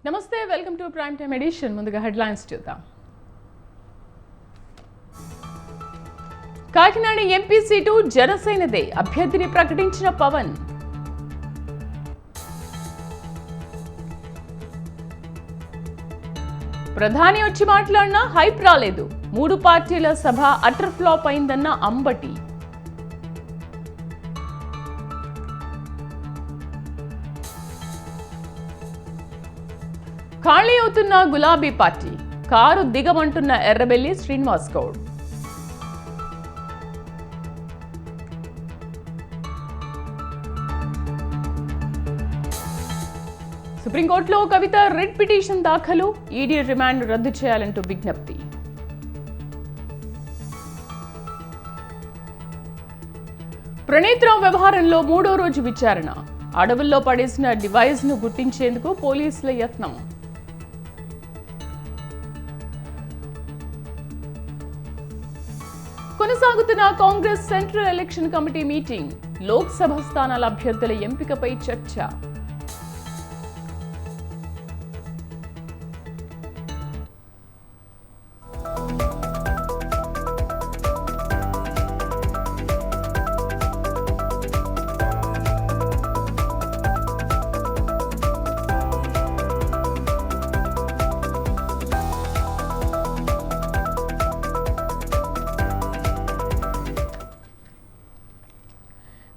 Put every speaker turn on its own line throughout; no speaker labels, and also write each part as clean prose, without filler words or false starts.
నమస్తే, welcome to prime time edition. ముందుగా headlines చూద్దాం. కాకినాడ ఎంపీ సీటు జనసేనదే, అభ్యర్థిని ప్రకటించిన పవన్. ప్రధాని వచ్చి మాట్లాడినా హైప్ రాలేదు, 3 పార్టీల సభ అటర్ ఫ్లాప్ అయిందన్న అంబటి. ఖాళీ అవుతున్న గులాబీ పార్టీ, కారు దిగమంటున్న ఎర్రబెల్లి శ్రీనివాస్ గౌడ్. సుప్రీంకోర్టులో కవిత రిట్ పిటిషన్ దాఖలు, ఈడీ రిమాండ్ రద్దు చేయాలంటూ విజ్ఞప్తి. ప్రణీత్రావు వ్యవహారంలో 3వ రోజు విచారణ, అడవుల్లో పడేసిన డివైస్ ను గుర్తించేందుకు పోలీసుల యత్నం. కొనసాగుతున్న Congress central election committee meeting, Lok Sabha స్థానాల అభ్యర్థుల ఎంపికపై చర్చ.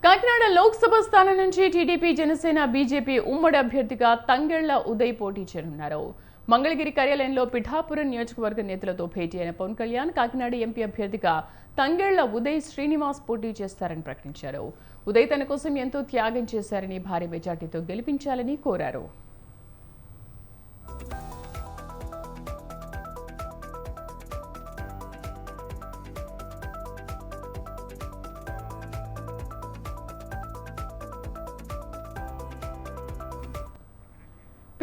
కాకినాడ లోక్సభ స్థానం నుంచి టీడీపీ, జనసేన, బీజేపీ ఉమ్మడి అభ్యర్థిగా తంగెళ్ల ఉదయ్ పోటీ చేయనున్నారు. మంగళగిరి కార్యాలయంలో పిఠాపురం నియోజకవర్గ నేతలతో భేటీ అయిన పవన్ కళ్యాణ్ కాకినాడ ఎంపీ అభ్యర్థిగా తంగెళ్ల ఉదయ్ శ్రీనివాస్ పోటీ చేస్తారని ప్రకటించారు. ఉదయ్ తన కోసం ఎంతో త్యాగం చేశారని, భారీ మెజార్టీతో గెలిపించాలని కోరారు.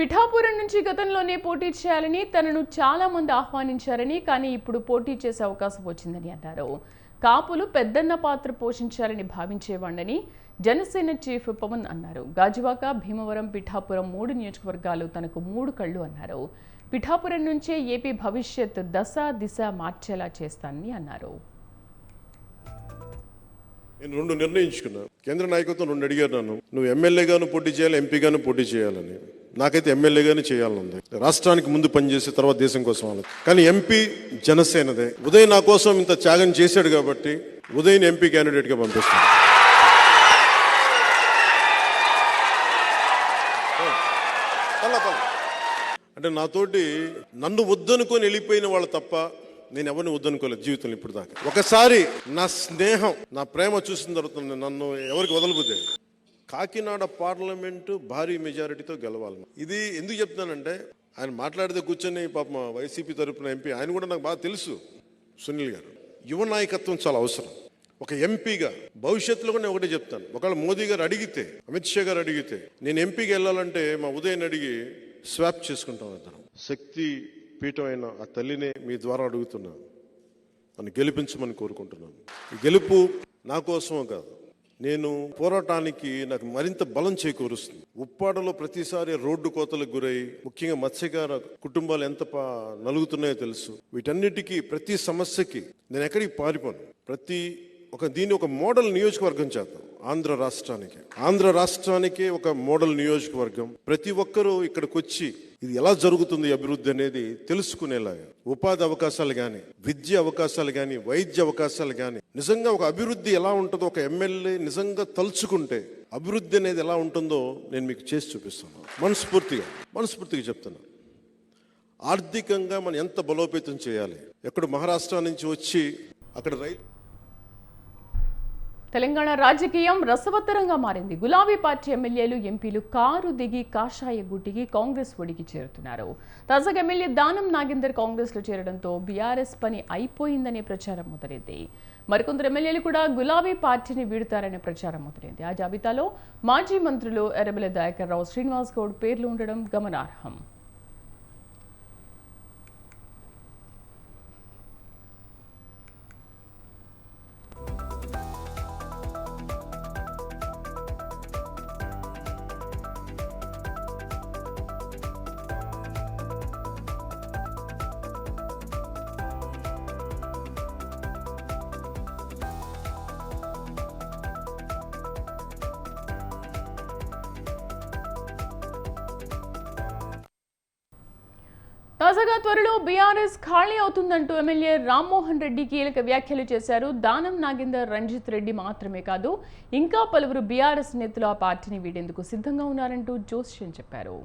పిఠాపురం నుంచి గతంలోనే పోటీ చేయాలని తనను చాలా మంది ఆహ్వానించారని, కానీ ఇప్పుడు పోటీ చేసే అవకాశం వచ్చిందని అన్నారు. కాపులు పెద్దన్న పాత్ర పోషించాలని భావించేవాణ్ణని జనసేన చీఫ్ పవన్ అన్నారు. గాజువాక, భీమవరం, పిఠాపురం 3 నియోజకవర్గాలు తనకు 3 కళ్ళు అన్నారు. పిఠాపురం నుంచే ఏపీ భవిష్యత్ దశ దిశ మార్చేలా చేస్తానని అన్నారు.
నేను 2 నిర్ణయించుకున్నా. కేంద్ర నాయకత్వం 2 అడిగారు నన్ను, నువ్వు ఎమ్మెల్యేగాను పోటీ చేయాలి, ఎంపీగాను పోటీ చేయాలని. నాకైతే ఎమ్మెల్యేగానే చేయాలనుంది. రాష్ట్రానికి ముందు పనిచేసి తర్వాత దేశం కోసం అన్నది. కానీ ఎంపీ జనసేనదే. ఉదయ్ నా కోసం ఇంత త్యాగం చేశాడు కాబట్టి ఉదయ్ని ఎంపీ క్యాండిడేట్గా పంపిస్తాను. అంటే నాతోటి నన్ను వద్దనుకొని వెళ్ళిపోయిన వాళ్ళు తప్ప నేను ఎవరిని వద్దనుకోలేదు జీవితంలో ఇప్పుడు దాకా. ఒకసారి నా స్నేహం, నా ప్రేమ చూసిన తర్వాత నన్ను ఎవరికి వదలబోతే కాకినాడ పార్లమెంటు భారీ మెజారిటీతో గెలవాలి. ఇది ఎందుకు చెప్తున్నానంటే, ఆయన మాట్లాడితే కూర్చొని పాపం వైసీపీ తరపున ఎంపీ, ఆయన కూడా నాకు బాగా తెలుసు, సునీల్ గారు. యువ నాయకత్వం చాలా అవసరం. ఒక ఎంపీగా భవిష్యత్తులో కూడా నేను ఒకటే చెప్తాను, ఒకవేళ మోదీ గారు అడిగితే, అమిత్ షా గారు అడిగితే, నేను ఎంపీకి వెళ్ళాలంటే మా ఉదయన్ అడిగి స్వాప్ చేసుకుంటాం. ఇద్దరం శక్తి పీఠమైన ఆ తల్లినే మీ ద్వారా అడుగుతున్నాను, నన్ను గెలిపించమని కోరుకుంటున్నాను. ఈ గెలుపు నా కోసమో కాదు, నేను పోరాటానికి నాకు మరింత బలం చేకూరుస్తుంది. ఉప్పాడలో ప్రతిసారి రోడ్డు కోతలకు గురై ముఖ్యంగా మత్స్యకార కుటుంబాలు ఎంత నలుగుతున్నాయో తెలుసు. వీటన్నిటికీ ప్రతి సమస్యకి నేను ఎక్కడికి పారిపోను. దీన్ని ఒక మోడల్ నియోజకవర్గం చేద్దాం. ఆంధ్ర రాష్ట్రానికే ఒక మోడల్ నియోజకవర్గం. ప్రతి ఒక్కరూ ఇక్కడికి వచ్చి ఇది ఎలా జరుగుతుంది అభివృద్ధి అనేది తెలుసుకునేలాగా, ఉపాధి అవకాశాలు కానీ, విద్య అవకాశాలు కానీ, వైద్య అవకాశాలు కానీ, నిజంగా ఒక అభివృద్ధి ఎలా ఉంటుందో ఒక ఎమ్మెల్యే నిజంగా తలుచుకుంటే అభివృద్ధి అనేది ఎలా ఉంటుందో నేను మీకు చేసి చూపిస్తాను. మనస్ఫూర్తిగా చెప్తున్నాను. ఆర్థికంగా మనం ఎంత బలోపేతం చేయాలి. ఎక్కడ మహారాష్ట్ర నుంచి వచ్చి అక్కడ
తెలంగాణ రాజకీయం రసవత్తరంగా మారింది. గులాబీ పార్టీ ఎమ్మెల్యేలు, ఎంపీలు కారు దిగి కాషాయ గుట్టికి కాంగ్రెస్ ఒడికి చేరుతున్నారు. తాజాగా ఎమ్మెల్యే దానం నాగేందర్ కాంగ్రెస్ లో చేరడంతో బీఆర్ఎస్ పని అయిపోయిందనే ప్రచారం మొదలైంది. మరికొందరు ఎమ్మెల్యేలు కూడా గులాబీ పార్టీని వీడుతారనే ప్రచారం మొదలైంది. ఆ జాబితాలో మాజీ మంత్రులు ఎర్రబెల్లి దయాకర్ రావు, శ్రీనివాస్ గౌడ్ పేర్లు ఉండడం గమనార్హం. తాజాగా త్వరలో బీఆర్ఎస్ ఖాళీ అవుతుందంటూ ఎమ్మెల్యే రామ్మోహన్ రెడ్డి కీలక వ్యాఖ్యలు చేశారు. దానం నాగేందర్, రంజిత్ రెడ్డి మాత్రమే కాదు ఇంకా పలువురు బీఆర్ఎస్ నేతలు ఆ పార్టీని వీడేందుకు సిద్ధంగా ఉన్నారంటూ జోస్యం చెప్పారు.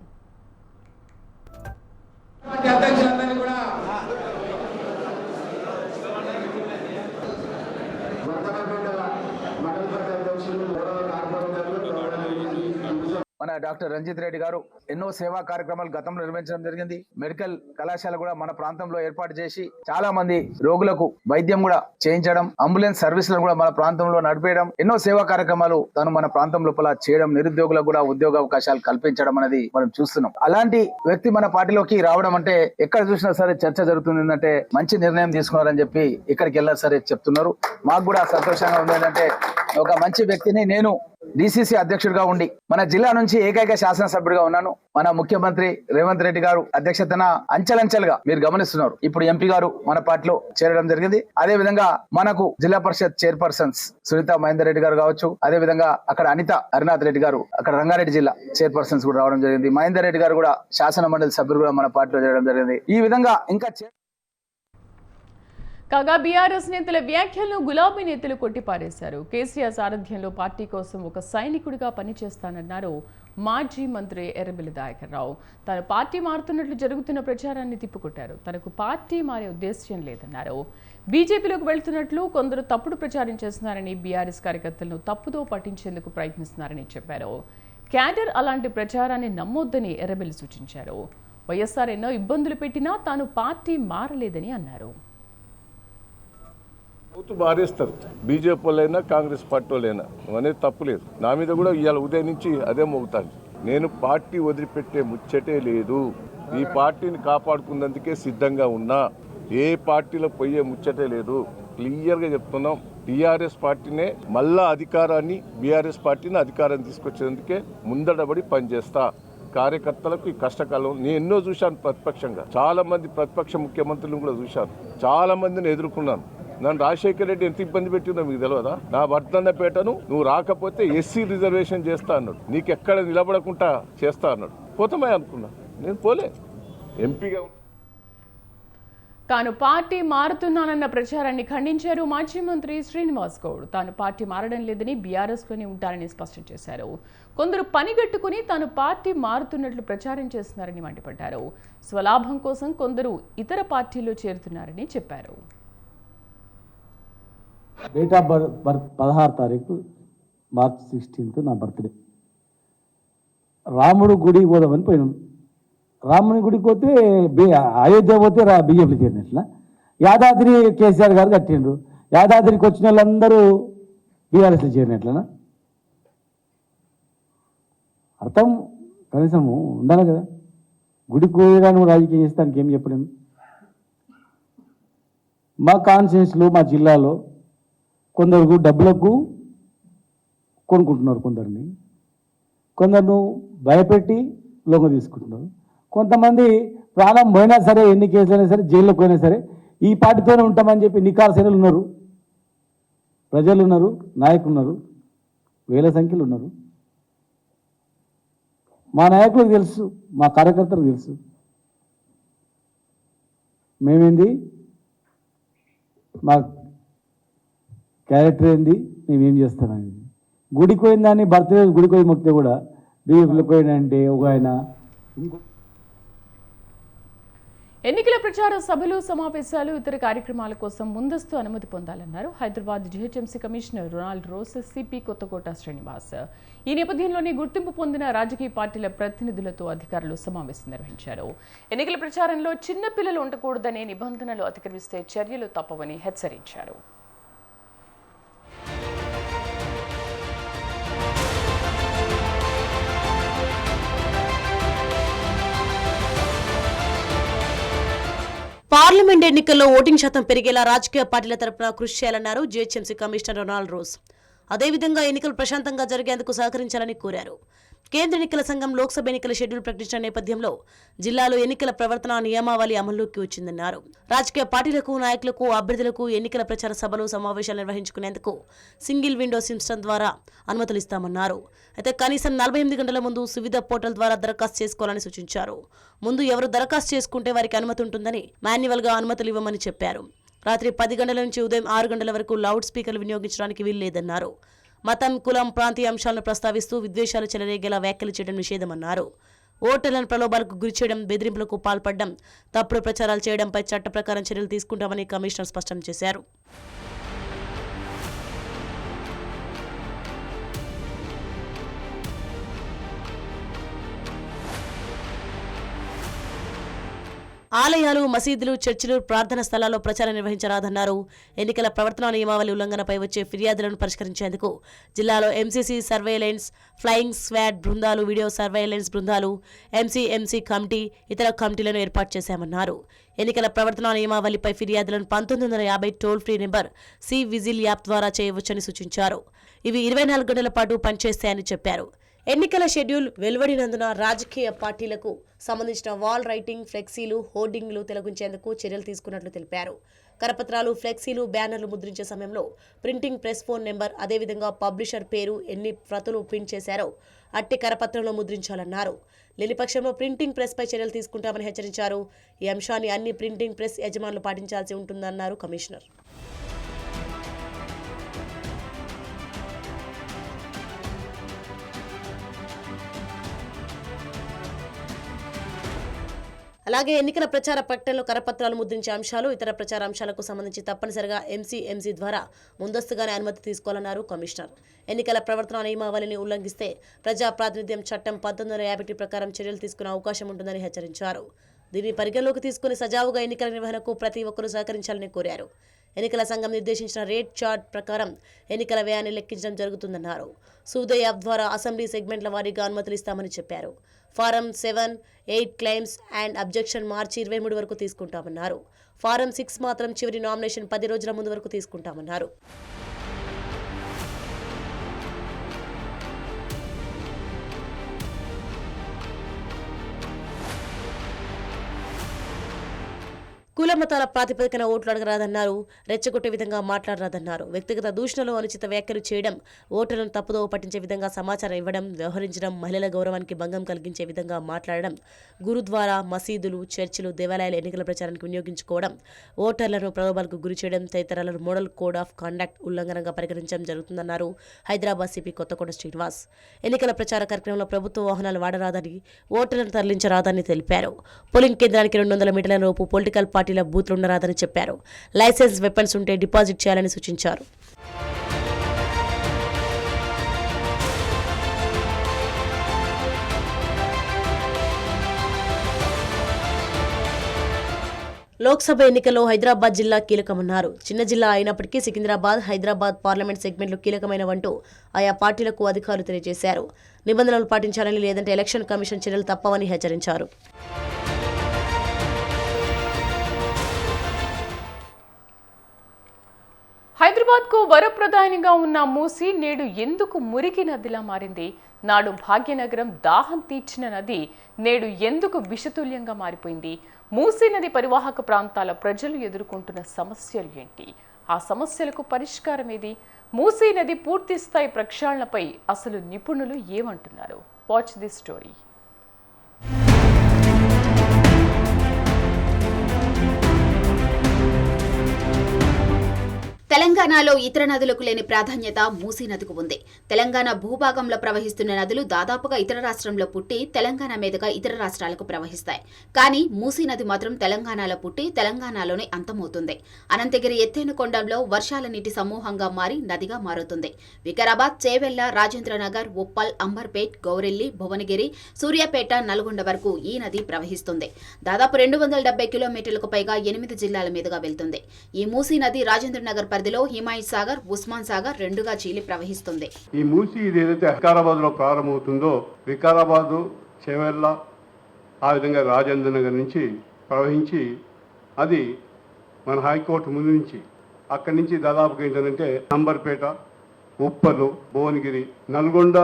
మన డాక్టర్ రంజిత్ రెడ్డి గారు ఎన్నో సేవా కార్యక్రమాలు గతంలో నిర్వహించడం జరిగింది. మెడికల్ కళాశాల కూడా మన ప్రాంతంలో ఏర్పాటు చేసి చాలా మంది రోగులకు వైద్యం కూడా చేయించడం, అంబులెన్స్ సర్వీసులను కూడా మన ప్రాంతంలో నడిపేయడం, ఎన్నో సేవా కార్యక్రమాలు తను మన ప్రాంతం లోపల చేయడం, నిరుద్యోగులకు కూడా ఉద్యోగ అవకాశాలు కల్పించడం అనేది మనం చూస్తున్నాం. అలాంటి వ్యక్తి మన పార్టీలోకి రావడం అంటే ఎక్కడ చూసినా సరే చర్చ జరుగుతుంది. ఏంటంటే మంచి నిర్ణయం తీసుకున్నారని చెప్పి ఇక్కడికి వెళ్ళారు సరే చెప్తున్నారు. మాకు కూడా సంతోషంగా ఉంది. ఏంటంటే ఒక మంచి వ్యక్తిని నేను డిసిసి అధ్యక్షుడిగా ఉండి మన జిల్లా నుంచి ఏకైక శాసనసభ్యుడిగా ఉన్నాను. మన ముఖ్యమంత్రి రేవంత్ రెడ్డి గారు అధ్యక్షతన అంచెలంచెలుగా మీరు గమనిస్తున్నారు. ఇప్పుడు ఎంపీ గారు మన పార్టీలో చేరడం జరిగింది. అదే విధంగా మనకు జిల్లా పరిషత్ చైర్పర్సన్స్ సునీత మహేందర్ రెడ్డి గారు కావచ్చు, అదే విధంగా అక్కడ అనిత హరినాథ్ రెడ్డి గారు అక్కడ రంగారెడ్డి జిల్లా చైర్పర్సన్స్ కూడా రావడం జరిగింది. మహేందర్ రెడ్డి గారు కూడా శాసన మండలి సభ్యులు కూడా మన పార్టీలో చేరడం జరిగింది. ఈ విధంగా ఇంకా
కాగా బీఆర్ఎస్ నేతల వ్యాఖ్యలను గులాబీ నేతలు కొట్టిపారేశారు. కేసీఆర్ సారథ్యంలో పార్టీ కోసం ఒక సైనికుడిగా పనిచేస్తానన్నారు మాజీ మంత్రి ఎర్రబెల్లి దయాకర్ రావు. తాను పార్టీ మారుతున్నట్లు జరుగుతున్న ప్రచారాన్ని తిప్పుకొట్టారు. తనకు పార్టీ మారే ఉద్దేశ్యం లేదన్నారు. బీజేపీలోకి వెళ్తున్నట్లు కొందరు తప్పుడు ప్రచారం చేస్తున్నారని, బీఆర్ఎస్ కార్యకర్తలను తప్పుదో పట్టించేందుకు ప్రయత్నిస్తున్నారని చెప్పారు. క్యాడర్ అలాంటి ప్రచారాన్ని నమ్మొద్దని ఎర్రబెల్లి సూచించారు. వైఎస్ఆర్ ఎన్నో ఇబ్బందులు పెట్టినా తాను పార్టీ మారలేదని అన్నారు.
మారేస్తారు బీజేపీ వాళ్ళైనా కాంగ్రెస్ పార్టీ వాళ్ళైనా అనేది తప్పులేదు. నా మీద కూడా ఇవాళ ఉదయం నుంచి అదే మోగుతాను. నేను పార్టీ వదిలిపెట్టే ముచ్చటే లేదు. ఈ పార్టీని కాపాడుకున్నందుకే సిద్ధంగా ఉన్నా. ఏ పార్టీలో పోయే ముచ్చటే లేదు. క్లియర్గా చెప్తున్నాం. టీఆర్ఎస్ పార్టీనే మళ్ళా అధికారాన్ని, బీఆర్ఎస్ పార్టీని అధికారాన్ని తీసుకొచ్చేందుకే ముందడబడి పనిచేస్తా. కార్యకర్తలకు ఈ కష్టకాలం నేను ఎన్నో చూశాను. ప్రతిపక్షంగా చాలా మంది ప్రతిపక్ష ముఖ్యమంత్రులను కూడా చూశాను. చాలా మందిని ఎదుర్కొన్నాను. నన్ను రాజశేఖర రెడ్డి ఎంత ఇబ్బంది పెట్టిందో మీకు తెలియదా? నా వర్ధన్నపేటను నువ్వు రాకపోతే ఎస్సీ రిజర్వేషన్ చేస్తా అన్నాడు. నీకెక్కడ నిలబడకుండా చేస్తా అన్నాడు. పోతామే అనుకున్నా. నేను పోలే. ఎంపీగా
తాను పార్టీ మారుతున్నానన్న ప్రచారాన్ని ఖండించారు మాజీ మంత్రి శ్రీనివాస్ గౌడ్. తాను పార్టీ మారడం లేదని, బీఆర్ఎస్లోనే ఉంటారని స్పష్టం చేశారు. కొందరు పనిగట్టుకుని తాను పార్టీ మారుతున్నట్లు ప్రచారం చేస్తున్నారని మండిపడ్డారు. స్వలాభం కోసం కొందరు ఇతర పార్టీల్లో చేరుతున్నారని చెప్పారు.
డేట్ ఆఫ్ బర్త్ 16 తారీఖు మార్చ్ 16 నా బర్త్డే. రాముడు గుడికి పోదామని పోయినాం. రాముని గుడికి పోతే అయోధ్య పోతే బీజేపీ చేరినట్ల. యాదాద్రి కేసీఆర్ గారు కట్టిండ్రు. యాదాద్రికి వచ్చిన వాళ్ళందరూ బీఆర్ఎస్లో చేరినట్లనా? అర్థం కనీసం ఉండాలి కదా. గుడికి పోయడానికి రాజకీయం చేస్తానికి ఏం చెప్పలేము. మా కాన్స్టిట్యూన్సీలో, మా జిల్లాలో కొందరు డబ్బులకు కొనుక్కుంటున్నారు. కొందరు భయపెట్టి లొంగ తీసుకుంటున్నారు. కొంతమంది ప్రాణం పోయినా సరే, ఎన్ని కేసులైనా సరే, జైల్లోకి పోయినా సరే ఈ పార్టీతోనే ఉంటామని చెప్పి నికార్సైనలు ఉన్నారు. ప్రజలు ఉన్నారు, నాయకులు ఉన్నారు, వేల సంఖ్యలు ఉన్నారు. మా నాయకులకు తెలుసు, మా కార్యకర్తలకు తెలుసు మేమేంది, మా క్యారెక్టర్ ఏంది, మేమేం చేస్తామని. గుడికి పోయిందాన్ని బర్త్డే గుడికి పోయి మొక్కితే కూడా బీజేపీలో పోయినంటే ఒక ఆయన.
ఎన్నికల ప్రచార సభలు, సమావేశాలు, ఇతర కార్యక్రమాల కోసం ముందస్తు అనుమతి పొందాలన్నారు Hyderabad GHMC commissioner Ronald Rose, CP Kothakota Srinivas. ఈ నేపథ్యంలోనే గుర్తింపు పొందిన రాజకీయ పార్టీల ప్రతినిధులతో అధికారులు సమావేశం నిర్వహించారు. ఎన్నికల ప్రచారంలో చిన్న పిల్లలు ఉండకూడదనే నిబంధనలు అతిక్రమిస్తే చర్యలు తప్పవని హెచ్చరించారు.
పార్లమెంట్ ఎన్నికల్లో ఓటింగ్ శాతం పెరిగేలా రాజకీయ పార్టీల తరపున కృషి చేయాలన్నారు జీహెచ్ఎంసీ కమిషనర్ రొనాల్డ్ రోస్. అదేవిధంగా ఎన్నికలు ప్రశాంతంగా జరిగేందుకు సహకరించాలని కోరారు. కేంద్ర ఎన్నికల సంఘం లోక్సభ ఎన్నికల షెడ్యూల్ ప్రకటించిన నేపథ్యంలో జిల్లాలో ఎన్నికల ప్రవర్తన నియమావళి అమల్లోకి వచ్చిందన్నారు. రాజకీయ పార్టీలకు, నాయకులకు, అభ్యర్థులకు ఎన్నికల ప్రచార సభలు, సమావేశాలు నిర్వహించుకునేందుకు సింగిల్ విండో సిస్టమ్ ద్వారా అనుమతులు ఇస్తామన్నారు. అయితే కనీసం 48 గంటల ముందు సువిధ పోర్టల్ ద్వారా దరఖాస్తు చేసుకోవాలని సూచించారు. ముందు ఎవరు దరఖాస్తు చేసుకుంటే వారికి అనుమతి ఉంటుందని, మాన్యువల్ గా అనుమతులు ఇవ్వమని చెప్పారు. రాత్రి 10 గంటల నుంచి ఉదయం 6 గంటల వరకు లౌడ్ స్పీకర్లు వినియోగించడానికి వీల్లేదన్నారు. మతం, కులం, ప్రాంతీయ అంశాలను ప్రస్తావిస్తూ విద్వేషాలు చెలరేగేలా వ్యాఖ్యలు చేయడం నిషేధమన్నారు. ఓటర్లను ప్రలోభాలకు గురి చేయడం, బెదిరింపులకు పాల్పడడం, తప్పుడు ప్రచారాలు చేయడంపై చట్ట ప్రకారం చర్యలు తీసుకుంటామని కమిషనర్ స్పష్టం చేశారు. ఆలయాలు, మసీదులు, చర్చిలు, ప్రార్థన స్థలాల్లో ప్రచారం నిర్వహించరాదన్నారు. ఎన్నికల ప్రవర్తన నియమావళి ఉల్లంఘనపై వచ్చే ఫిర్యాదులను పరిష్కరించేందుకు జిల్లాలో ఎంసీసీ సర్వేలెన్స్, ఫ్లయింగ్ స్క్వాడ్ బృందాలు, వీడియో సర్వేలెన్స్ బృందాలు, ఎంసీ కమిటీ, ఇతర కమిటీలను ఏర్పాటు చేశామన్నారు. ఎన్నికల ప్రవర్తన నియమావళిపై ఫిర్యాదులను 1950 toll free number C vigil app ద్వారా చేయవచ్చని సూచించారు. ఇవి 24 గంటల పాటు పనిచేస్తాయని చెప్పారు. ఎన్నికల షెడ్యూల్ వెలువడినందున రాజకీయ పార్టీలకు సంబంధించిన వాల్ రైటింగ్, ఫ్లెక్సీలు, హోర్డింగ్లు తొలగించేందుకు చర్యలు తీసుకున్నట్లు తెలిపారు. కరపత్రాలు, ఫ్లెక్సీలు, బ్యానర్లు ముద్రించే సమయంలో ప్రింటింగ్ ప్రెస్ ఫోన్ నెంబర్, అదేవిధంగా పబ్లిషర్ పేరు, ఎన్ని ప్రతులు ప్రింట్ చేశారో అట్టి కరపత్రంలో ముద్రించాలన్నారు. లేని పక్షంలో ప్రింటింగ్ ప్రెస్ పై చర్యలు తీసుకుంటామని హెచ్చరించారు. ఈ అంశాన్ని అన్ని ప్రింటింగ్ ప్రెస్ యజమానులు పాటించాల్సి ఉంటుందన్నారు కమిషనర్. అలాగే ఎన్నికల ప్రచార ప్రకటనలో కరపత్రాలు ముద్రించే అంశాలు, ఇతర ప్రచార అంశాలకు సంబంధించి తప్పనిసరిగా ఎంసీ ద్వారా ముందస్తుగానే అనుమతి తీసుకోవాలన్నారు కమిషనర్. ఎన్నికల ప్రవర్తన నియమావళిని ఉల్లంఘిస్తే ప్రజా ప్రాతినిధ్యం చట్టం 1951 ప్రకారం చర్యలు తీసుకునే అవకాశం ఉంటుందని హెచ్చరించారు. దీన్ని పరిగణలోకి తీసుకుని సజావుగా ఎన్నికల నిర్వహణకు ప్రతి ఒక్కరూ సహకరించాలని కోరారు. ఎన్నికల సంఘం నిర్దేశించిన రేట్ చార్ట్ ప్రకారం ఎన్నికల వ్యయాన్ని లెక్కించడం జరుగుతుందన్నారు. సువిధ యాప్ ద్వారా అసెంబ్లీ సెగ్మెంట్ల వారీగా అనుమతులు ఇస్తామని చెప్పారు. ఫారం 7, 8 క్లెయిమ్స్ అండ్ అబ్జెక్షన్ మార్చి 23 వరకు తీసుకుంటామన్నారు. ఫారం 6 మాత్రం చివరి నామినేషన్ 10 రోజుల ముందు వరకు తీసుకుంటామన్నారు. కుల మతాల ప్రాతిపదికన ఓట్లు అడగరాదన్నారు. రెచ్చగొట్టే విధంగా మాట్లాడరాదన్నారు. వ్యక్తిగత దూషణలు, అనుచిత వ్యాఖ్యలు చేయడం, ఓటర్లను తప్పుదోవ పట్టించే విధంగా సమాచారం ఇవ్వడం, వ్యవహరించడం, మహిళల గౌరవానికి భంగం కలిగించే విధంగా మాట్లాడడం, గురుద్వారా, మసీదులు, చర్చిలు, దేవాలయాల ఎన్నికల ప్రచారానికి వినియోగించుకోవడం, ఓటర్లను ప్రలోభాలకు గురి చేయడం తదితరాలను మోడల్ కోడ్ ఆఫ్ కండక్ట్ ఉల్లంఘనంగా పరిగణించడం జరుగుతుందన్నారు హైదరాబాద్ సిపి కొత్తకోట శ్రీనివాస్. ఎన్నికల ప్రచార కార్యక్రమంలో ప్రభుత్వ వాహనాలు వాడరాదని, ఓటర్లను తరలించరాదని తెలిపారు. పోలింగ్ కేంద్రానికి 200 మీటర్ల లోపు పొలిటికల్ పార్టీల బూత్లు ఉండరాదని చెప్పారు. లైసెన్స్, వెపన్స్ ఉంటే డిపాజిట్ చేయాలని సూచించారు. లోక్సభ ఎన్నికల్లో హైదరాబాద్ జిల్లా కీలకమన్నారు. చిన్న జిల్లా అయినప్పటికీ సికింద్రాబాద్, హైదరాబాద్ పార్లమెంట్ సెగ్మెంట్లు కీలకమైనవంటూ ఆయా పార్టీలకు అధికారులు తెలియజేశారు. నిబంధనలు పాటించాలని, లేదంటే ఎలక్షన్ కమిషన్ చర్యలు తప్పవని హెచ్చరించారు.
హైదరాబాద్కు వరప్రధానిగా ఉన్న మూసీ నేడు ఎందుకు మురికి నదిలా మారింది? నాడు భాగ్యనగరం దాహం తీర్చిన నది నేడు ఎందుకు విషతుల్యంగా మారిపోయింది? మూసీ నది పరివాహక ప్రాంతాల ప్రజలు ఎదుర్కొంటున్న సమస్యలు ఏంటి? ఆ సమస్యలకు పరిష్కారం ఏది? మూసీ నది పూర్తి స్థాయి ప్రక్షాళనపై అసలు నిపుణులు ఏమంటున్నారు? Watch this story.
తెలంగాణలో ఇతర నదులకు లేని ప్రాధాన్యత మూసీ నదికి ఉంది. తెలంగాణ భూభాగంలో ప్రవహిస్తున్న నదులు దాదాపుగా ఇతర రాష్ట్రంలో పుట్టి తెలంగాణ మీదుగా ఇతర రాష్ట్రాలకు ప్రవహిస్తాయి. కానీ మూసీ నది మాత్రం తెలంగాణలో పుట్టి తెలంగాణలోనే అంతమవుతుంది. అనంతగిరి ఎత్తైన కొండల్లో వర్షాల నీటి సమూహంగా మారి నదిగా మారుతుంది. వికారాబాద్, చేవెళ్ల, రాజేంద్రనగర్, ఉప్పల్, అంబర్పేట్, గౌరెల్లి, భువనగిరి, సూర్యాపేట, నల్గొండ వరకు ఈ నది ప్రవహిస్తుంది. దాదాపు 270 కిలోమీటర్లకు పైగా 8 జిల్లాల మీదుగా వెళ్తుంది. ఈ మూసీ నది రాజేంద్రనగర్ పరిధిలో హిమాయత్ సాగర్, ఉస్మాన్ సాగర్ రెండుగా చీలి ప్రవహిస్తుంది.
ఈ మూసీ ఏదైతే వికారాబాద్ లో ప్రారంభమవుతుందో, వికారాబాదు, చేవెళ్ళ, ఆ విధంగా రాజేంద్రనగర్ నుంచి ప్రవహించి అది మన హైకోర్టు ముందు నుంచి అక్కడి నుంచి దాదాపుగా ఏంటంటే అంబర్పేట, ఉప్పలు, భువనగిరి, నల్గొండ,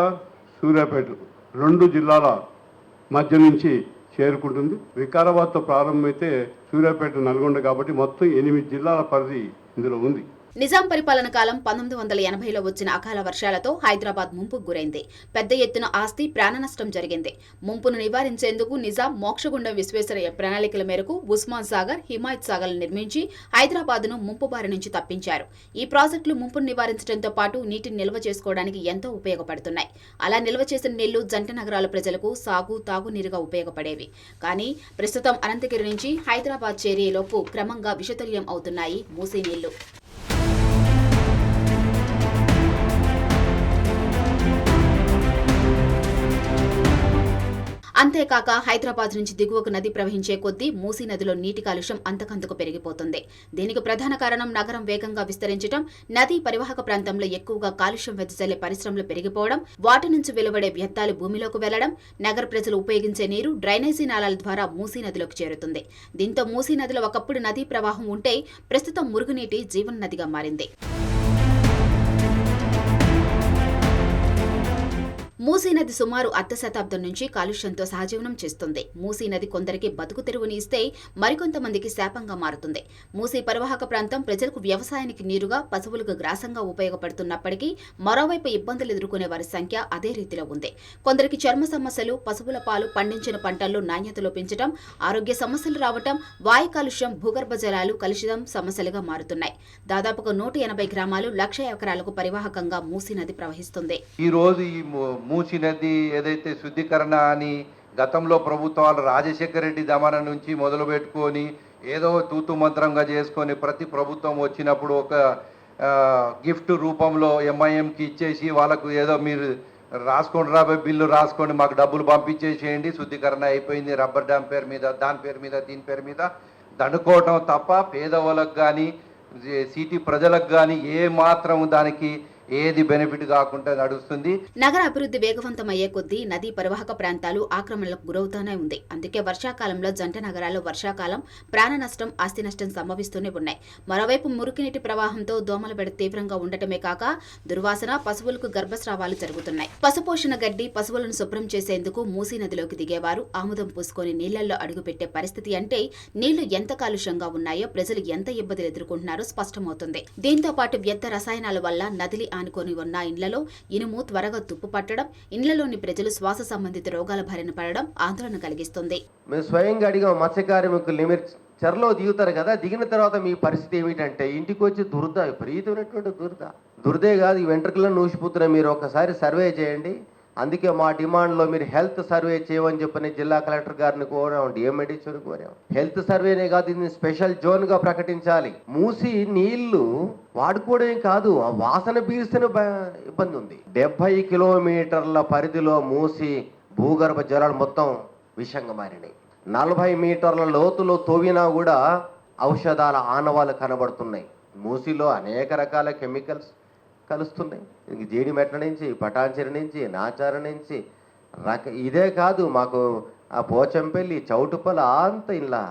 సూర్యాపేట రెండు జిల్లాల మధ్య నుంచి చేరుకుంటుంది. వికారాబాద్తో ప్రారంభమైతే సూర్యాపేట, నల్గొండ కాబట్టి మొత్తం 8 జిల్లాల పరిధి ఇందులో ఉంది.
నిజాం పరిపాలన కాలం 1980లో వచ్చిన అకాల వర్షాలతో హైదరాబాద్ ముంపుకు గురైంది. పెద్ద ఎత్తున ఆస్తి, ప్రాణ నష్టం జరిగింది. ముంపును నివారించేందుకు నిజాం మోక్షగుండం విశ్వేశ్వరయ్య ప్రణాళికల మేరకు ఉస్మాన్ సాగర్, హిమాయత్ సాగర్లు నిర్మించి హైదరాబాద్ను ముంపు బారి నుంచి తప్పించారు. ఈ ప్రాజెక్టులు ముంపును నివారించడంతో పాటు నీటిని నిల్వ చేసుకోవడానికి ఎంతో ఉపయోగపడుతున్నాయి. అలా నిల్వ చేసిన నీళ్లు జంట నగరాల ప్రజలకు సాగు, తాగునీరుగా ఉపయోగపడేవి. కానీ ప్రస్తుతం అనంతగిరి నుంచి హైదరాబాద్ చేరేలోపు క్రమంగా విషతుల్యం అవుతున్నాయి మూసీ నీళ్లు. అంతేకాక హైదరాబాద్ నుంచి దిగువకు నది ప్రవహించే కొద్దీ మూసీ నదిలో నీటి కాలుష్యం అంతకంతకు పెరిగిపోతుంది. దీనికి ప్రధాన కారణం నగరం వేగంగా విస్తరించడం, నదీ పరివాహక ప్రాంతంలో ఎక్కువగా కాలుష్యం వెదజల్లే పరిశ్రమలు పెరిగిపోవడం, వాటి నుంచి వెలువడే వ్యర్థాలు భూమిలోకి వెళ్లడం, నగర ప్రజలు ఉపయోగించే నీరు డ్రైనేజీ నాళాల ద్వారా మూసీ నదిలోకి చేరుతుంది. దీంతో మూసీ నదిలో ఒకప్పుడు నదీ ప్రవాహం ఉంటే ప్రస్తుతం మురుగునీటి జీవన నదిగా మారింది. మూసీ నది సుమారు అర్ధ శతాబ్దం నుంచి కాలుష్యంతో సహజీవనం చేస్తుంది. మూసీ నది కొందరికి బతుకు తెరువుని ఇస్తే మరికొంతమందికి శాపంగా మారుతుంది. మూసీ పరివాహక ప్రాంతం ప్రజలకు వ్యవసాయానికి నీరుగా, పశువులకు గ్రాసంగా ఉపయోగపడుతున్నప్పటికీ మరోవైపు ఇబ్బందులు ఎదుర్కొనే వారి సంఖ్య అదే రీతిలో ఉంది. కొందరికి చర్మ సమస్యలు, పశువుల పాలు, పండించిన పంటల్లో నాణ్యత లోపించడం, ఆరోగ్య సమస్యలు రావటం, వాయు కాలుష్యం, భూగర్భ జలాలు కలుషితం సమస్యలుగా మారుతున్నాయి. దాదాపుగా 180 గ్రామాలు, 1,00,000 ఎకరాలకు పరివాహకంగా మూసీ నది ప్రవహిస్తుంది.
మూసీ నది ఏదైతే శుద్ధీకరణ అని గతంలో ప్రభుత్వాలు రాజశేఖర రెడ్డి దమన నుంచి మొదలు పెట్టుకొని ఏదో తూతు మంత్రంగా చేసుకొని ప్రతి ప్రభుత్వం వచ్చినప్పుడు ఒక గిఫ్ట్ రూపంలో ఎంఐఎంకి ఇచ్చేసి వాళ్ళకు ఏదో మీరు రాసుకోండి రాబోయే బిల్లు రాసుకోండి, మాకు డబ్బులు పంపించేసేయండి, శుద్ధీకరణ అయిపోయింది, రబ్బర్ డ్యామ్ పేరు మీద, దాని పేరు మీద, దీని పేరు మీద దండుకోవటం తప్ప పేదవాళ్ళకు కానీ సిటీ ప్రజలకు కానీ ఏ మాత్రం దానికి ఏది బెనిఫిట్ కాకుండా నడుస్తుంది.
నగర అభివృద్ధి వేగవంతమయ్యే కొద్దీ నదీ పరివాహక ప్రాంతాలు ఆక్రమణలకు గురవుతూనే ఉంది. అందుకే వర్షాకాలంలో జంట నగరాల్లో వర్షాకాలం ప్రాణ నష్టం, ఆస్తి నష్టం సంభవిస్తూనే ఉన్నాయి. మరోవైపు మురికినీటి ప్రవాహంతో దోమల బెడ తీవ్రంగా ఉండటమే కాక దుర్వాసన, పశువులకు గర్భస్రావాలు జరుగుతున్నాయి. పశుపోషణ గడ్డి, పశువులను శుభ్రం చేసేందుకు మూసీ నదిలోకి దిగేవారు ఆముదం పూసుకొని నీళ్లలో అడుగుపెట్టే పరిస్థితి అంటే నీళ్లు ఎంత కాలుష్యంగా ఉన్నాయో, ప్రజలు ఎంత ఇబ్బందులు ఎదుర్కొంటున్నారో స్పష్టమవుతుంది. దీంతో పాటు వ్యర్థ రసాయనాల వల్ల నదిలి ఆనుకొని ఉన్న ఇండ్లలో ఇనుము త్వరగా తుప్పు పట్టడం, ఇండ్లలోని ప్రజలు శ్వాస సంబంధిత రోగాల బారిన పడడం ఆందోళన కలిగిస్తుంది.
మేము స్వయంగా అడిగాం, మత్స్య కార్మికులు లిమిట్ చెరలో దిగుతారు కదా, దిగిన తర్వాత మీ పరిస్థితి ఏమిటంటే ఇంటికి వచ్చి విపరీతమైనటువంటి దురదే కాదు, ఈ వెంట్రుకలను నూసిపోతున్నాయి, మీరు ఒకసారి సర్వే చేయండి. అందుకే మా డిమాండ్లో మీరు హెల్త్ సర్వే చేయమని చెప్పని జిల్లా కలెక్టర్ గారిని కోరాం, డిఎంఎడిసిని కోరాం. హెల్త్ సర్వేనే కాదు, ఇది స్పెషల్ జోన్గా ప్రకటించాలి. మూసి నీళ్లు వాడుకోవడమే కాదు, ఆ వాసన పీల్చిన ఇబ్బంది ఉంది. 70 కిలోమీటర్ల పరిధిలో మూసి భూగర్భ జలాలు మొత్తం విషంగా మారినాయి. 40 మీటర్ల లోతులో తవ్వినా కూడా ఔషధాల ఆనవాళ్ళు కనబడుతున్నాయి. మూసిలో అనేక రకాల కెమికల్స్ కలుస్తున్నాయి. జీడి మెట్ల నుంచి, పటాన్చెరు నుంచి, నాచార నుంచి ఇదే కాదు, మాకు ఆ పోచంపల్లి, చౌటుపల అంత ఇలా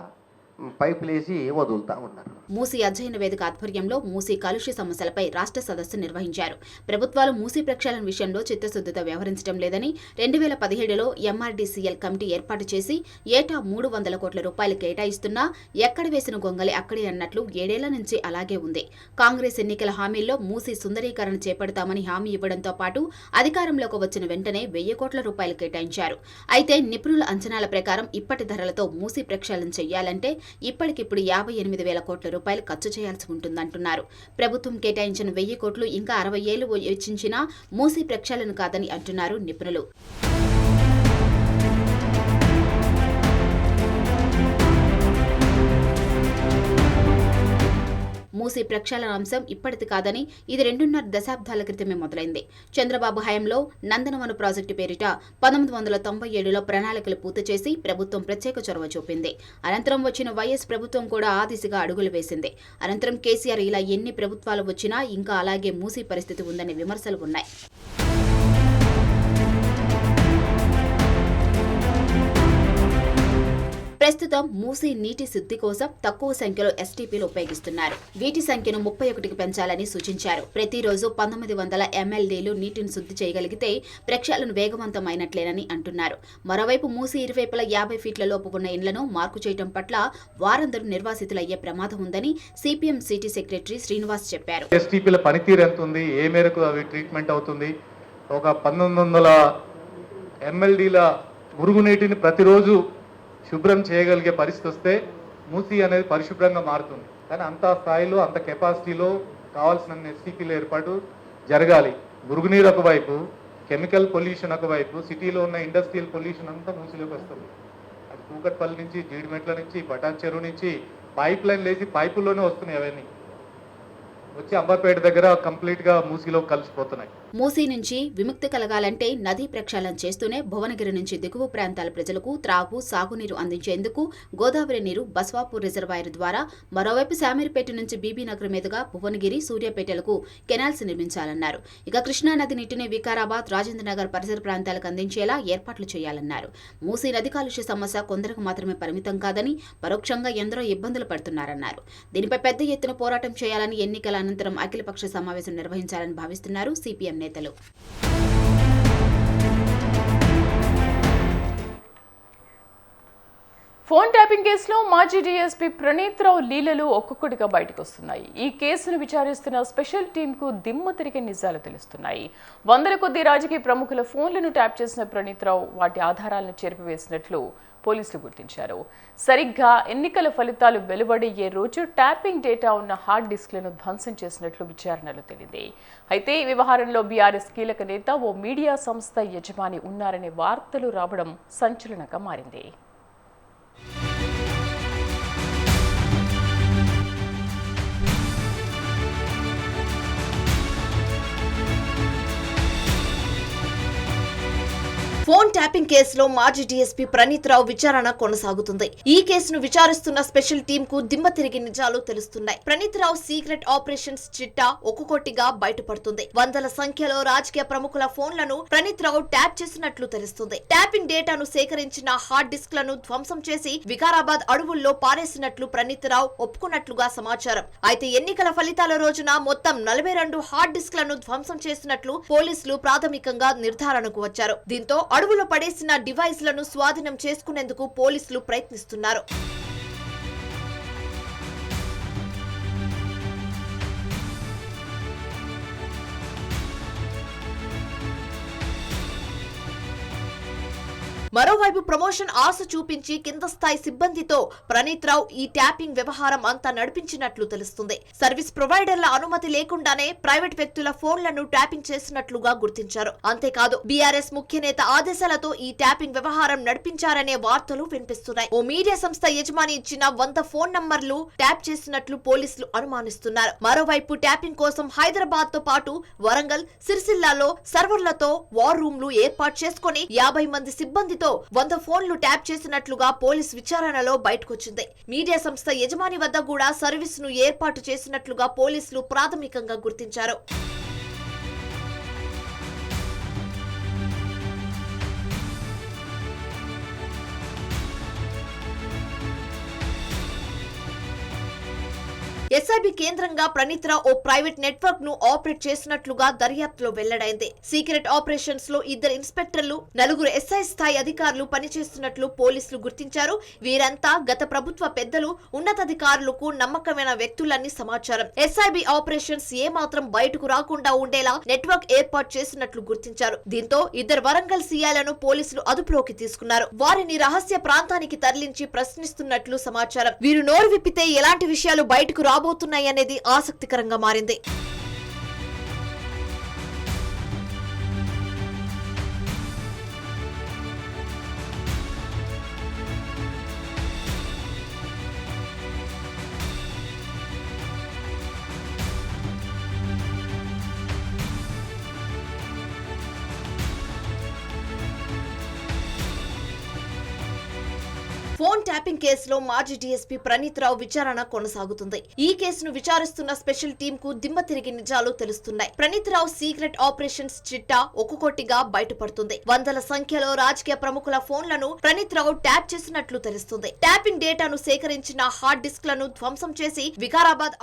పైపులేసి వదులుతా ఉన్నారు.
మూసీ అధ్యయన వేదిక ఆధ్వర్యంలో మూసీ కాలుష్య సమస్యలపై రాష్ట్ర సదస్సు నిర్వహించారు. ప్రభుత్వాలు మూసీ ప్రక్షాళన విషయంలో చిత్తశుద్ధితో వ్యవహరించడం లేదని 2017లో ఎంఆర్డీసీఎల్ కమిటీ ఏర్పాటు చేసి ఏటా 300 కోట్ల రూపాయలు కేటాయిస్తున్నా ఎక్కడ వేసిన గొంగలి అక్కడే అన్నట్లు 7 ఏళ్ల నుంచి అలాగే ఉంది. కాంగ్రెస్ ఎన్నికల హామీల్లో మూసీ సుందరీకరణ చేపడతామని హామీ ఇవ్వడంతో పాటు అధికారంలోకి వచ్చిన వెంటనే 1000 కోట్ల రూపాయలు కేటాయించారు. అయితే నిపుణుల అంచనాల ప్రకారం ఇప్పటి ధరలతో మూసీ ప్రక్షాళన చేయాలంటే ఇప్పటికిప్పుడు 58,000 కోట్ల రూపాయలు ఖర్చు చేయాల్సి ఉంటుందంటున్నారు. ప్రభుత్వం కేటాయించిన 1000 కోట్లు ఇంకా 60 ఏళ్లు వెచ్చించినా మూసీ ప్రక్షాళన కాదని అంటున్నారు నిపుణులు. మూసీ ప్రక్షాళన అంశం ఇప్పటిది కాదని, ఇది 2.5 దశాబ్దాల క్రితమే మొదలైంది. చంద్రబాబు హయాంలో నందనవన ప్రాజెక్టు పేరిట 1997లో ప్రణాళికలు పూర్తి చేసి ప్రభుత్వం ప్రత్యేక చొరవ చూపింది. అనంతరం వచ్చిన వైఎస్ ప్రభుత్వం కూడా ఆ దిశగా అడుగులు వేసింది. అనంతరం కేసీఆర్ ఇలా ఎన్ని ప్రభుత్వాలు వచ్చినా ఇంకా అలాగే మూసీ పరిస్థితి ఉందనే విమర్శలు ఉన్నాయి. ప్రస్తుతం మూసీ నీటి శుద్ధి కోసం తక్కువ సంఖ్యలో ఎస్టీపీలు ఉపయోగిస్తున్నారు. వీటి సంఖ్యను 31కి పెంచాలని సూచించారు. ప్రతిరోజు 1900 MLDలు నీటిని శుద్ధి చేయగలిగితే ప్రక్షాళన వేగవంతమైనట్లేనని అంటున్నారు. మరోవైపు మూసీ ఇరువైపులా 50 ఫీట్ల లోపు ఉన్న ఇండ్లను మార్కు చేయడం పట్ల వారందరూ నిర్వాసితులయ్యే ప్రమాదం ఉందని సిపిఎం సిటీ సెక్రటరీ శ్రీనివాస్ చెప్పారు.
ఎస్టీపీల పనితీరు ఎంత ఉంది, ఏ మేరకు అవి ట్రీట్మెంట్ అవుతుంది, ఒక 1900 MLDల మురుగునీటిని ప్రతిరోజు శుభ్రం చేయగలిగే పరిస్థితి వస్తే మూసీ అనేది పరిశుభ్రంగా మారుతుంది. కానీ అంత స్థాయిలో అంత కెపాసిటీలో కావాల్సిన ఎస్టీపీల ఏర్పాటు జరగాలి. మురుగునీరు ఒకవైపు, కెమికల్ పొల్యూషన్ ఒకవైపు, సిటీలో ఉన్న ఇండస్ట్రియల్ పొల్యూషన్ అంతా మూసీలోకి వస్తుంది. అది కూకట్పల్లి నుంచి, జీడిమెట్ల నుంచి, బటాన్ చెరువు నుంచి పైప్ లైన్ లేచి పైపుల్లోనే వస్తున్నాయి. అవన్నీ వచ్చి అంబర్పేట దగ్గర కంప్లీట్ గా మూసీలో కలిసిపోతున్నాయి.
మూసీ నుంచి విముక్తి కలగాలంటే నదీ ప్రక్షాళన చేస్తూనే భువనగిరి నుంచి దిగువ ప్రాంతాల ప్రజలకు త్రాగు, సాగునీరు అందించేందుకు గోదావరి నీరు బస్వాపూర్ రిజర్వాయర్ ద్వారా, మరోవైపు శామీర్పేట నుంచి బీబీనగర్ మీదుగా భువనగిరి, సూర్యాపేటలకు కెనాల్స్ నిర్మించాలన్నారు. ఇక కృష్ణానది నీటిని వికారాబాద్, రాజేంద్రనగర్ పరిసర ప్రాంతాలకు అందించేలా ఏర్పాట్లు చేయాలన్నారు. మూసీ నది కాలుష్య సమస్య కొందరికి మాత్రమే పరిమితం కాదని, పరోక్షంగా ఎందరో ఇబ్బందులు పడుతున్నారన్నారు. దీనిపై పెద్ద ఎత్తున పోరాటం చేయాలని ఎన్నికల అనంతరం అఖిలపక్ష సమావేశం నిర్వహించాలని భావిస్తున్నారు సిపిఎం నేతలు.
ఫోన్ ట్యాపింగ్ కేసులో మాజీ డీఎస్పీ ప్రణీత్ రావు లీలలు ఒక్కొక్కటిగా బయటకు వస్తున్నాయి. ఈ కేసును విచారిస్తున్న స్పెషల్ టీంకు దిమ్మ తిరిగే నిజాలు తెలుస్తున్నాయి. వందల కొద్ది రాజకీయ ప్రముఖుల ఫోన్లను ట్యాప్ చేసిన ప్రణీత్ రావు వాటి ఆధారాలను చెరిపివేసినట్లు పోలీసులు గుర్తించారు. సరిగ్గా ఎన్నికల ఫలితాలు వెలువడయ్యే రోజు ట్యాపింగ్ డేటా ఉన్న హార్డ్ డిస్క్లను ధ్వంసం చేసినట్లు విచారణలో తేలింది. అయితే ఈ వ్యవహారంలో బీఆర్ఎస్ కీలక నేత ఓ మీడియా సంస్థ యజమాని ఉన్నారనే వార్తలు రావడం సంచలనంగా మారింది.
ఫోన్ ట్యాపింగ్ కేసులో మాజీ డీఎస్పీ ప్రణీత్ రావు విచారణ కొనసాగుతుంది. ఈ కేసును విచారిస్తున్న స్పెషల్ టీం కు దిమ్మ తిరిగి నిజాలు తెలుస్తున్నాయి. ప్రణీత్ రావు సీక్రెట్ ఆపరేషన్స్ చిట్టా ఒక్కొక్కటిగా బయటపడుతుంది. వందల సంఖ్యలో రాజకీయ ప్రముఖుల ఫోన్లను ప్రణీత్ రావు ట్యాప్ చేసినట్లు తెలుస్తుంది. ట్యాపింగ్ డేటాను సేకరించిన హార్డ్ డిస్క్లను ధ్వంసం చేసి వికారాబాద్ అడవుల్లో పారేసినట్లు ప్రణీత్ రావు ఒప్పుకున్నట్లుగా సమాచారం. అయితే ఎన్నికల ఫలితాల రోజున మొత్తం 42 హార్డ్ డిస్క్లను ధ్వంసం చేసినట్లు పోలీసులు ప్రాథమికంగా నిర్ధారణకు వచ్చారు. దీంతో అడవులో పడేసిన డివైస్లను స్వాధీనం చేసుకునేందుకు పోలీసులు ప్రయత్నిస్తున్నారు. మరోవైపు ప్రమోషన్ ఆశ చూపించి కింద స్థాయి సిబ్బందితో ప్రణీత్ రావు ఈ ట్యాపింగ్ వ్యవహారం అంతా నడిపించినట్లు తెలుస్తుంది. సర్వీస్ ప్రొవైడర్ల అనుమతి లేకుండానే ప్రైవేట్ వ్యక్తుల ఫోన్లను ట్యాపింగ్ చేసినట్లుగా గుర్తించారు. అంతేకాదు బీఆర్ఎస్ ముఖ్య నేత ఆదేశాలతో ఈ ట్యాపింగ్ వ్యవహారం నడిపించారనే వార్తలు వినిపిస్తున్నాయి. ఓ మీడియా సంస్థ యజమాని ఇచ్చిన 100 ఫోన్ నంబర్లు ట్యాప్ చేసినట్లు పోలీసులు అనుమానిస్తున్నారు. మరోవైపు ట్యాపింగ్ కోసం హైదరాబాద్ తో పాటు వరంగల్, సిరిసిల్లాలో సర్వర్లతో వార్ రూమ్లు ఏర్పాటు చేసుకుని 50 మంది సిబ్బంది 100 ఫోన్లు ట్యాప్ చేసినట్లుగా పోలీస్ విచారణలో బయటకొచ్చింది. మీడియా సంస్థ యజమాని వద్ద కూడా సర్వీస్ ను ఏర్పాటు చేసినట్లుగా పోలీసులు ప్రాథమికంగా గుర్తించారు. ఎస్ఐబి కేంద్రంగా ప్రణీత్ రావు ఓ ప్రైవేట్ నెట్వర్క్ ను ఆపరేట్ చేసినట్లుగా దర్యాప్తులో వెల్లడైంది. సీక్రెట్ ఆపరేషన్స్ లో 2 ఇన్స్పెక్టర్లు, 4 ఎస్ఐ స్థాయి అధికారులు పనిచేస్తున్నట్లు పోలీసులు గుర్తించారు. వీరంతా గత ప్రభుత్వ పెద్దలు, ఉన్నతాధికారులకు నమ్మకమైన వ్యక్తులని సమాచారం. ఎస్ఐబి ఆపరేషన్స్ ఏమాత్రం బయటకు రాకుండా ఉండేలా నెట్వర్క్ ఏర్పాటు చేసినట్లు గుర్తించారు. దీంతో 2 వరంగల్ సీఐలను పోలీసులు అదుపులోకి తీసుకున్నారు. వారిని రహస్య ప్రాంతానికి తరలించి ప్రశ్నిస్తున్నట్లు సమాచారం. వీరు నోరు విప్పితే ఎలాంటి విషయాలు బయటకు రాబోతున్నాయనేది ఆసక్తికరంగా మారింది.
ఫోన్ ట్యాపింగ్ కేసులో మాజీ డీఎస్పీ ప్రణీత్ రావు విచారణ కొనసాగుతుంది. ఈ కేసును విచారిస్తున్న స్పెషల్ టీం కు దిమ్మ తిరిగి నిజాలు తెలుస్తున్నాయి. ప్రణీత్ రావు సీక్రెట్ ఆపరేషన్స్ చిట్టా ఒక్కొక్కటిగా బయటపడుతుంది. వందల సంఖ్యలో రాజకీయ ప్రముఖుల ఫోన్లను ప్రణీత్ రావు ట్యాప్ చేసినట్లు తెలుస్తుంది. ట్యాపింగ్ డేటాను సేకరించిన హార్డ్ డిస్క్లను ధ్వంసం చేసి వికారాబాద్